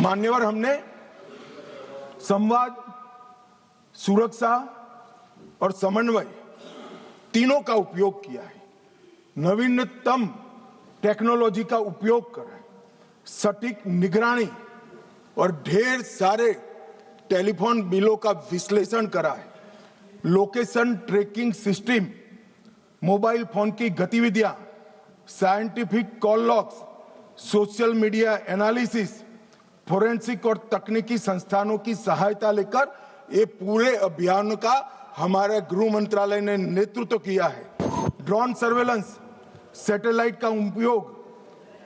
मान्यवर, हमने संवाद, सुरक्षा और समन्वय तीनों का उपयोग किया है। नवीनतम टेक्नोलॉजी का उपयोग कर सटीक निगरानी और ढेर सारे टेलीफोन बिलों का विश्लेषण करा है। Location tracking system, mobile phone की गतिविधियां, scientific call logs, social media analysis, forensic और तकनीकी संस्थानों की सहायता लेकर ये पूरे अभियान का हमारे गृह मंत्रालय ने नेतृत्व किया है। ड्रोन सर्वेलेंस, सैटेलाइट का उपयोग,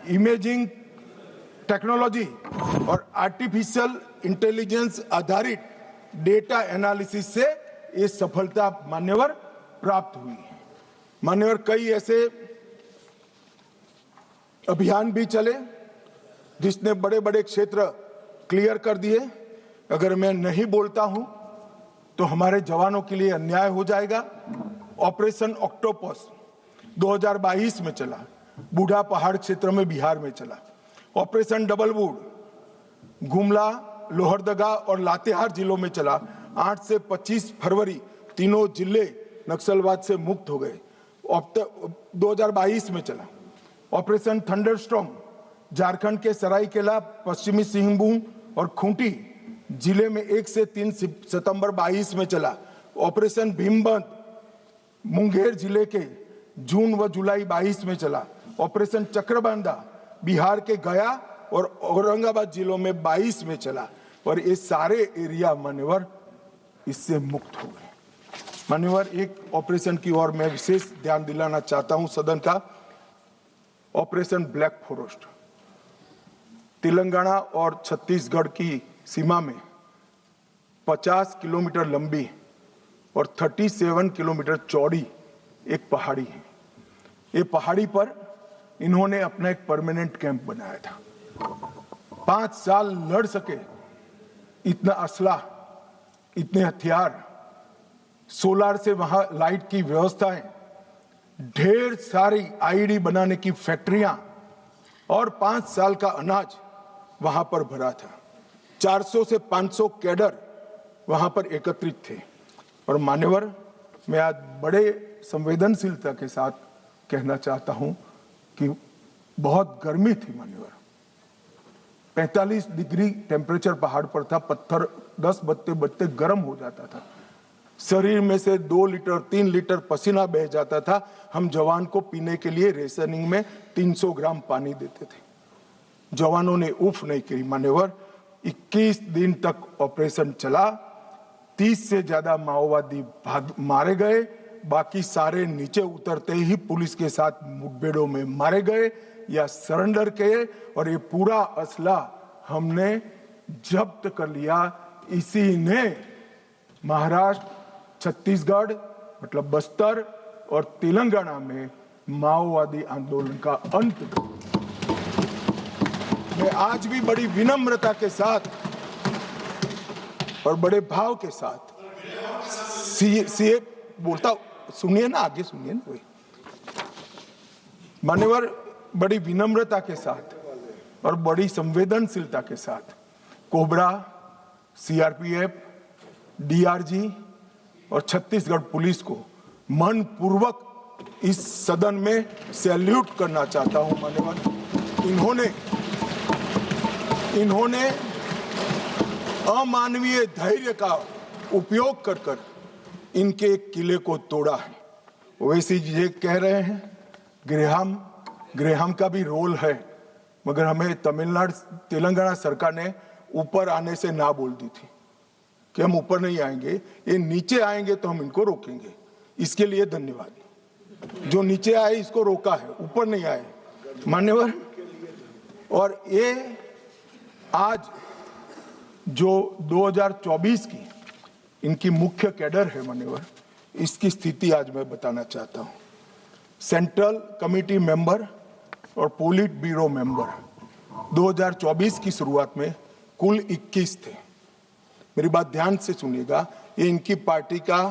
इमेजिंग टेक्नोलॉजी और आर्टिफिशियल इंटेलिजेंस आधारित डेटा एनालिसिस से ये सफलता मान्यवर प्राप्त हुई है। मान्यवर, कई ऐसे अभियान भी चले जिसने बड़े बड़े क्षेत्र क्लियर कर दिए। अगर मैं नहीं बोलता हूं तो हमारे जवानों के लिए अन्याय हो जाएगा। ऑपरेशन ऑक्टोपस 2022 में चला, बूढ़ा पहाड़ क्षेत्र में बिहार में चला। Operation double would Gumla, Lohardaga और लातेहार जिलों में चला। 8 से 25 फरवरी तीनों जिले नक्सलवाद से मुक्त हो गए। 2022 में चला। ऑपरेशन थंडरस्टॉर्म झारखंड के सरायकेला, पश्चिमी सिंहभूम और खूंटी जिले में 1 से 3 सितंबर 22 में चला। ऑपरेशन भीमबंद मुंगेर जिले के जून व जुलाई 22 में चला। ऑपरेशन चक्रबांधा बिहार के गया और औरंगाबाद जिलों में 22 में चला और ये सारे एरिया मान्यवर इससे मुक्त हो गए। मान्यवर, एक ऑपरेशन की ओर मैं विशेष ध्यान दिलाना चाहता हूं सदन का। ऑपरेशन ब्लैक फॉरेस्ट तेलंगाना और छत्तीसगढ़ की सीमा में 50 किलोमीटर लंबी और 37 किलोमीटर चौड़ी एक पहाड़ी है। ये पहाड़ी पर इन्होंने अपना एक परमानेंट कैंप बनाया था। 5 साल लड़ सके इतना असला, इतने हथियार, सोलार से वहां लाइट की व्यवस्थाएं, ढेर सारी आईडी बनाने की फैक्ट्रियां और 5 साल का अनाज वहां पर भरा था। 400 से 500 कैडर वहां पर एकत्रित थे। और मान्यवर, मैं आज बड़े संवेदनशीलता के साथ कहना चाहता हूं कि बहुत गर्मी थी मान्यवर। 45 डिग्री टेम्परेचर पहाड़ पर था। पत्थर 10 बजते बजते गर्म हो जाता था। शरीर में से 2 लीटर 3 लीटर पसीना बह जाता था। हम जवान को पीने के लिए रेशनिंग में 300 ग्राम पानी देते थे। जवानों ने उफ नहीं की मान्यवर। 21 दिन तक ऑपरेशन चला। 30 से ज्यादा माओवादी मारे गए। बाकी सारे नीचे उतरते ही पुलिस के साथ मुठभेड़ों में मारे गए या सरेंडर किए और ये पूरा असला हमने जब्त कर लिया। इसी ने महाराष्ट्र, छत्तीसगढ़ मतलब बस्तर और तेलंगाना में माओवादी आंदोलन का अंत किया। मैं आज भी बड़ी विनम्रता के साथ और बड़े भाव के साथ सीए बोलता, सुनिए ना, आगे सुनिए ना। वही मान्यवर, बड़ी विनम्रता के साथ और बड़ी संवेदनशीलता के साथ कोबरा, सीआरपीएफ, डीआरजी और छत्तीसगढ़ पुलिस को मन पूर्वक इस सदन में सैल्यूट करना चाहता हूं मान्यवर। इन्होंने अमानवीय धैर्य का उपयोग कर इनके किले को तोड़ा है। वैसे ये कह रहे हैं ग्रेहाम का भी रोल है, मगर हमें तेलंगाना सरकार ने ऊपर आने से ना बोल दी थी कि हम ऊपर नहीं आएंगे, ये नीचे आएंगे तो हम इनको रोकेंगे। इसके लिए धन्यवाद। जो नीचे आए इसको रोका है, ऊपर नहीं आए मान्यवर। और ये आज जो 2024 की इनकी मुख्य कैडर है मान्यवर, इसकी स्थिति आज मैं बताना चाहता हूं। सेंट्रल कमेटी मेंबर और पोलिट ब्यूरो मेंबर 2024 की शुरुआत में कुल 21 थे। मेरी बात ध्यान से सुनिएगा, ये इनकी पार्टी का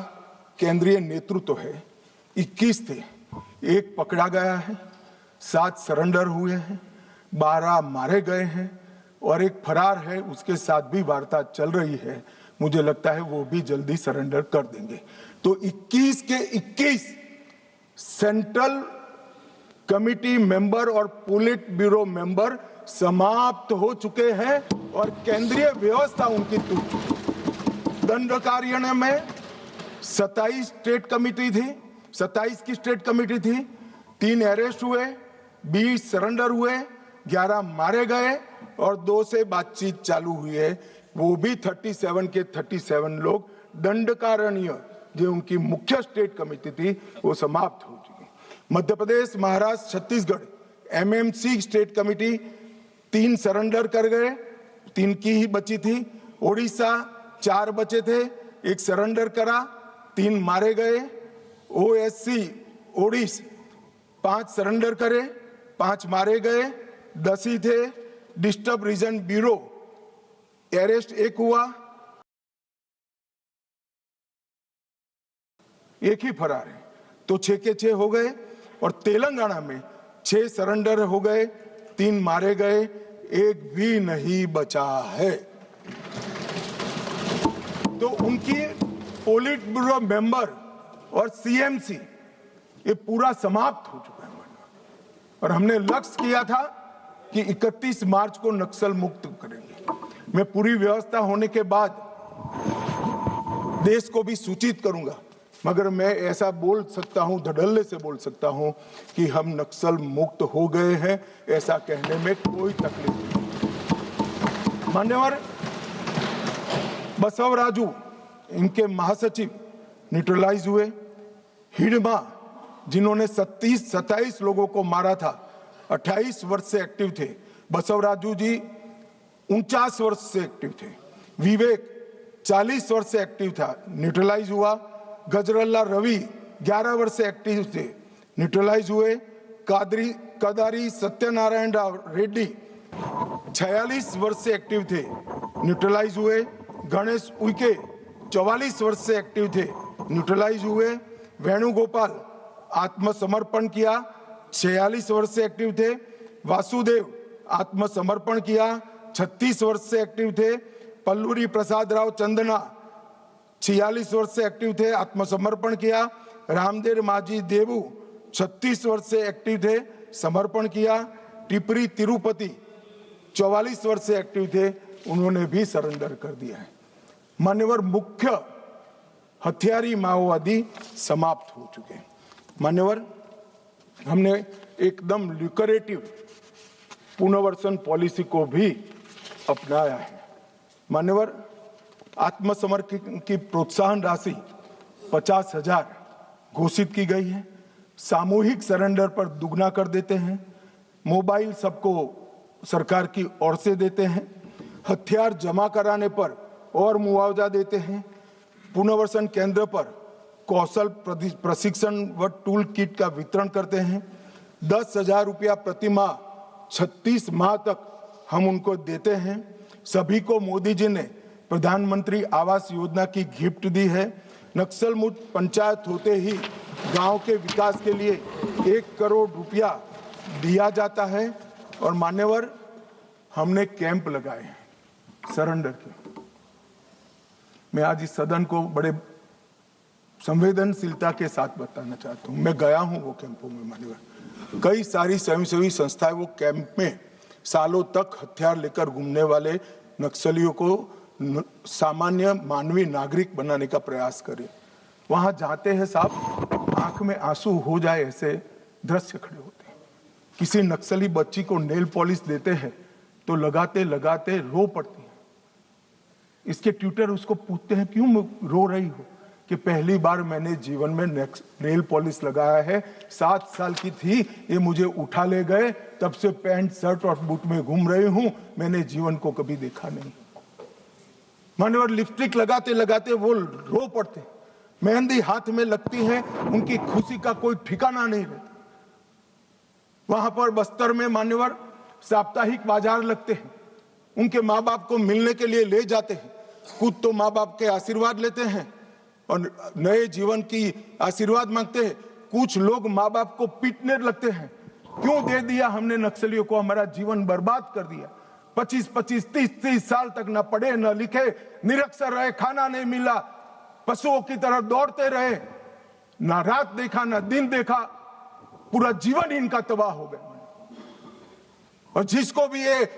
केंद्रीय नेतृत्व है। 21 थे, 1 पकड़ा गया है, 7 सरेंडर हुए हैं, 12 मारे गए हैं, और एक फरार है, उसके साथ भी वार्ता चल रही है। मुझे लगता है वो भी जल्दी सरेंडर कर देंगे। तो 21 के 21 सेंट्रल कमिटी मेंबर और पोलिट ब्यूरो मेंबर समाप्त हो चुके हैं और केंद्रीय व्यवस्था उनकी टूट चुकी। दंडकार्यालय में 27 स्टेट कमेटी थी, 27 की स्टेट कमेटी थी। 3 अरेस्ट हुए, 20 सरेंडर हुए, 11 मारे गए और 2 से बातचीत चालू हुई है। वो भी 37 के 37 लोग दंडकारण्य जो उनकी मुख्य स्टेट कमेटी थी वो समाप्त हो चुकी। Madhya Pradesh, Maharashtra, Chhattisgarh MMC state committee 3 surrender कर गए, 3 की ही बची थी। ओडिशा 4 बचे थे, 1 सरेंडर करा, 3 मारे गए। ओएससी ओडिशा 5 सरेंडर करे, 5 मारे गए, 10 ही थे। डिस्टर्ब रीजन ब्यूरो अरेस्ट 1 हुआ, 1 ही फरार है, तो 6 के 6 हो गए। और तेलंगाना में 6 सरेंडर हो गए, 3 मारे गए, 1 भी नहीं बचा है। तो उनकी पोलिट ब्यूरो मेंबर और सीएमसी ये पूरा समाप्त हो चुका है। और हमने लक्ष्य किया था कि 31 मार्च को नक्सल मुक्त करेंगे। मैं पूरी व्यवस्था होने के बाद देश को भी सूचित करूंगा, मगर मैं ऐसा बोल सकता हूं, धड़ल्ले से बोल सकता हूं कि हम नक्सल मुक्त हो गए हैं, ऐसा कहने में कोई तकलीफ नहीं। मान्यवर बसवराजू इनके महासचिव न्यूट्रलाइज हुए। हिडमा जिन्होंने 27 लोगों को मारा था, 28 वर्ष से एक्टिव थे। बसवराजू जी 49 वर्ष से एक्टिव थे। विवेक 40 वर्ष से एक्टिव था, न्यूट्रलाइज हुआ। गजरल्ला रवि 11 वर्ष से एक्टिव थे, न्यूट्रलाइज हुए। कदारी सत्यनारायण रेड्डी 46 वर्ष से एक्टिव थे, न्यूट्रलाइज हुए। गणेश उइके 44 वर्ष से एक्टिव थे, न्यूट्रलाइज हुए। वेणुगोपाल आत्मसमर्पण किया, 46 वर्ष से एक्टिव थे। वासुदेव आत्मसमर्पण किया, 36 वर्ष से एक्टिव थे। पल्लूरी प्रसाद राव चंदना 46 वर्ष से एक्टिव थे, आत्मसमर्पण किया। रामदेव माझी देवू 36 वर्ष से एक्टिव थे, समर्पण किया। टिपरी तिरुपति 44 वर्ष से एक्टिव थे, उन्होंने भी सरेंडर कर दिया है। मान्यवर मुख्य हथियारी माओवादी समाप्त हो चुके हैं। मान्यवर हमने एकदम ल्यूक्रेटिव पुनर्वसन पॉलिसी को भी अपनाया है। मान्यवर आत्मसमर्पण की प्रोत्साहन राशि 50,000 घोषित की गई है। सामूहिक सरेंडर पर दुगना कर देते हैं। मोबाइल सबको सरकार की ओर से देते हैं। हथियार जमा कराने पर और मुआवजा देते हैं। पुनर्वसन केंद्र पर कौशल प्रशिक्षण व टूल किट का वितरण करते हैं। 10,000 रुपया प्रति माह 36 माह तक हम उनको देते हैं। सभी को मोदी जी ने प्रधानमंत्री आवास योजना की गिफ्ट दी है। नक्सल मुक्त पंचायत होते ही गांव के विकास के लिए 1 करोड़ रुपया दिया जाता है। और मान्यवर हमने कैंप लगाए हैं सरेंडर के। मैं आज इस सदन को बड़े संवेदनशीलता के साथ बताना चाहता हूं, मैं गया हूं वो कैंपों में। मान्यवर कई सारी स्वयंसेवी संस्थाएं वो कैंप में सालों तक हथियार लेकर घूमने वाले नक्सलियों को सामान्य मानवीय नागरिक बनाने का प्रयास करें। वहां जाते हैं साहब, आंख में आंसू हो जाए ऐसे दृश्य खड़े होते हैं। किसी नक्सली बच्ची को नेल पॉलिश देते हैं तो लगाते लगाते रो पड़ती है। इसके ट्यूटर उसको पूछते हैं क्यों रो रही हो, कि पहली बार मैंने जीवन में नेल पॉलिश लगाया है। 7 साल की थी, ये मुझे उठा ले गए, तब से पैंट शर्ट और बूट में घूम रही हूं, मैंने जीवन को कभी देखा नहीं। मान्यवर लिपस्टिक लगाते लगाते वो रो पड़ते, मेहंदी हाथ में लगती है, उनकी खुशी का कोई ठिकाना नहीं रहता। वहां पर बस्तर में मान्यवर साप्ताहिक बाजार लगते हैं, उनके माँ बाप को मिलने के लिए ले जाते हैं। खुद तो माँ बाप के आशीर्वाद लेते हैं और नए जीवन की आशीर्वाद मांगते हैं। कुछ लोग माँ बाप को पीटने लगते हैं, क्यों दे दिया हमने नक्सलियों को, हमारा जीवन बर्बाद कर दिया। 25-25, 30-30 साल तक न पढ़े न लिखे, निरक्षर रहे, खाना नहीं मिला, पशुओं की तरह दौड़ते रहे, ना रात देखा ना दिन देखा, पूरा जीवन ही इनका तबाह हो गया। और जिसको भी ये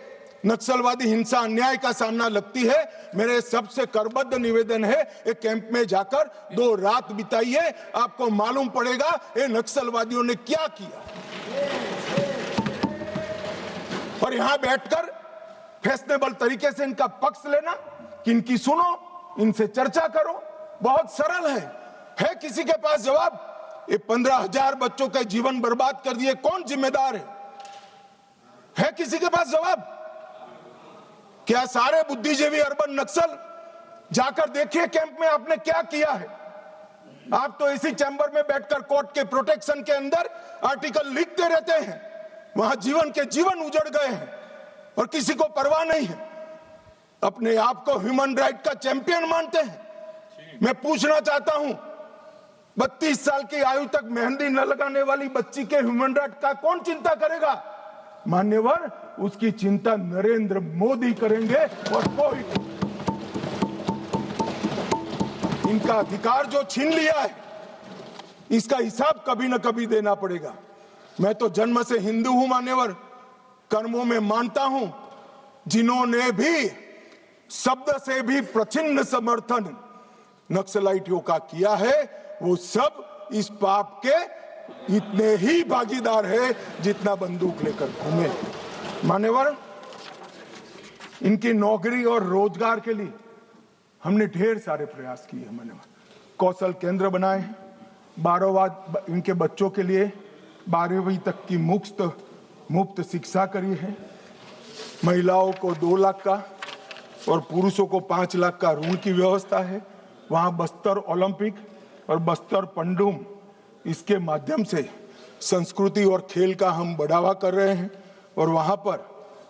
नक्सलवादी हिंसा अन्याय का सामना लगती है, मेरे सबसे करबद्ध निवेदन है, एक कैंप में जाकर 2 रात बिताइए, आपको मालूम पड़ेगा ये नक्सलवादियों ने क्या किया। और यहां बैठकर फैशनेबल तरीके से इनका पक्ष लेना कि इनकी सुनो, इनसे चर्चा करो, बहुत सरल है किसी के पास जवाब? ये 15,000 बच्चों का जीवन बर्बाद कर दिए, कौन जिम्मेदार है किसी के पास जवाब? क्या सारे बुद्धिजीवी अर्बन नक्सल जाकर देखिए कैंप में आपने क्या किया है। आप तो इसी चैम्बर में बैठकर कोर्ट के प्रोटेक्शन के अंदर आर्टिकल लिखते रहते हैं, वहां जीवन के जीवन उजड़ गए हैं और किसी को परवाह नहीं है। अपने आप को ह्यूमन राइट का चैंपियन मानते हैं। मैं पूछना चाहता हूं, 32 साल की आयु तक मेहंदी न लगाने वाली बच्ची के ह्यूमन राइट का कौन चिंता करेगा? मान्यवर, उसकी चिंता नरेंद्र मोदी करेंगे और कोई। इनका अधिकार जो छीन लिया है, इसका हिसाब कभी न कभी देना पड़ेगा। मैं तो जन्म से हिंदू हूं मान्यवर, कर्मों में मानता हूं। जिन्होंने भी शब्द से भी प्रचिन्न समर्थन नक्सलाइटियों का किया है, वो सब इस पाप के इतने ही भागीदार है जितना बंदूक लेकर घूमे। मान्यवर, इनकी नौकरी और रोजगार के लिए हमने ढेर सारे प्रयास किए हैं। मान्यवर, कौशल केंद्र बनाए हैं, 12वां इनके बच्चों के लिए 12वीं तक की मुफ्त शिक्षा करी है। महिलाओं को 2 लाख का और पुरुषों को 5 लाख का ऋण की व्यवस्था है। वहां बस्तर ओलंपिक और बस्तर पंडुम, इसके माध्यम से संस्कृति और खेल का हम बढ़ावा कर रहे हैं। और वहां पर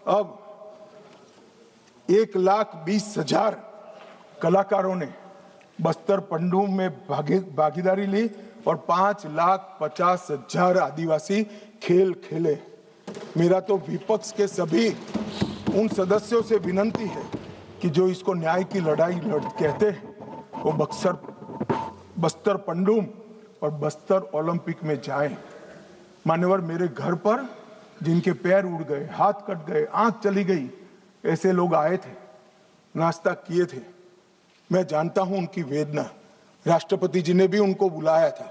अब 1,20,000 कलाकारों ने बस्तर पंडुम में भागीदारी ली और 5,50,000 आदिवासी खेल खेले। मेरा तो विपक्ष के सभी उन सदस्यों से विनती है कि जो इसको न्याय की लड़ाई कहते हैं, वो बस्तर पंडुम और बस्तर ओलंपिक में जाएं। मान्यवर, मेरे घर पर जिनके पैर उड़ गए, हाथ कट गए, आंख चली गई, ऐसे लोग आए थे, नाश्ता किए थे। मैं जानता हूं उनकी वेदना। राष्ट्रपति जी ने भी उनको बुलाया था।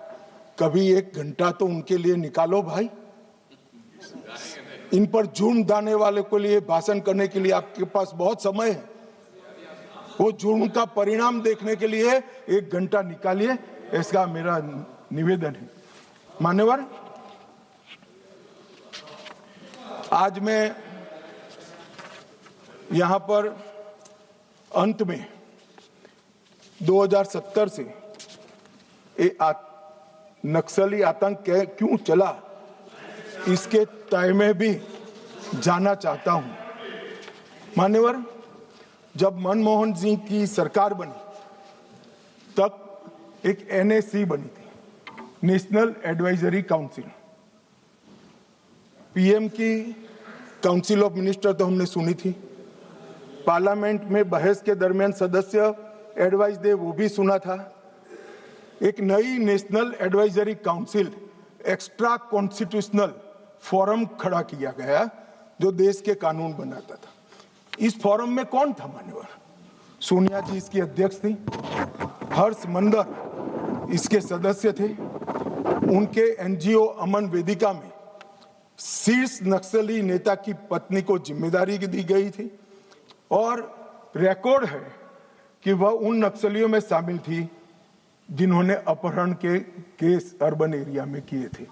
कभी 1 घंटा तो उनके लिए निकालो भाई। इन पर जुर्म डालने वाले के लिए भाषण करने के लिए आपके पास बहुत समय है। वो जुर्म का परिणाम देखने के लिए 1 घंटा निकालिए, ऐसा मेरा निवेदन है। मान्यवर, आज मैं यहां पर अंत में 2070 से नक्सली आतंक क्यों चला, इसके तय में भी जाना चाहता हूं। मान्यवर, जब मनमोहन सिंह की सरकार बनी, तब एक NAC बनी थी, नेशनल एडवाइजरी काउंसिल। PM की काउंसिल ऑफ मिनिस्टर तो हमने सुनी थी, पार्लियामेंट में बहस के दरमियान सदस्य एडवाइस दे, वो भी सुना था। एक नई national advisory council, extra constitutional forum खड़ा किया गया जो देश के कानून बनाता था। इस फोरम में कौन था मान्यवर? सोनिया जी इसकी अध्यक्ष थी, हर्ष मंदर इसके सदस्य थे। उनके NGO अमन वेदिका में शीर्ष नक्सली नेता की पत्नी को जिम्मेदारी दी गई थी और रिकॉर्ड है कि वह उन नक्सलियों में शामिल थी जिन्होंने अपहरण के केस अर्बन एरिया में किए थे।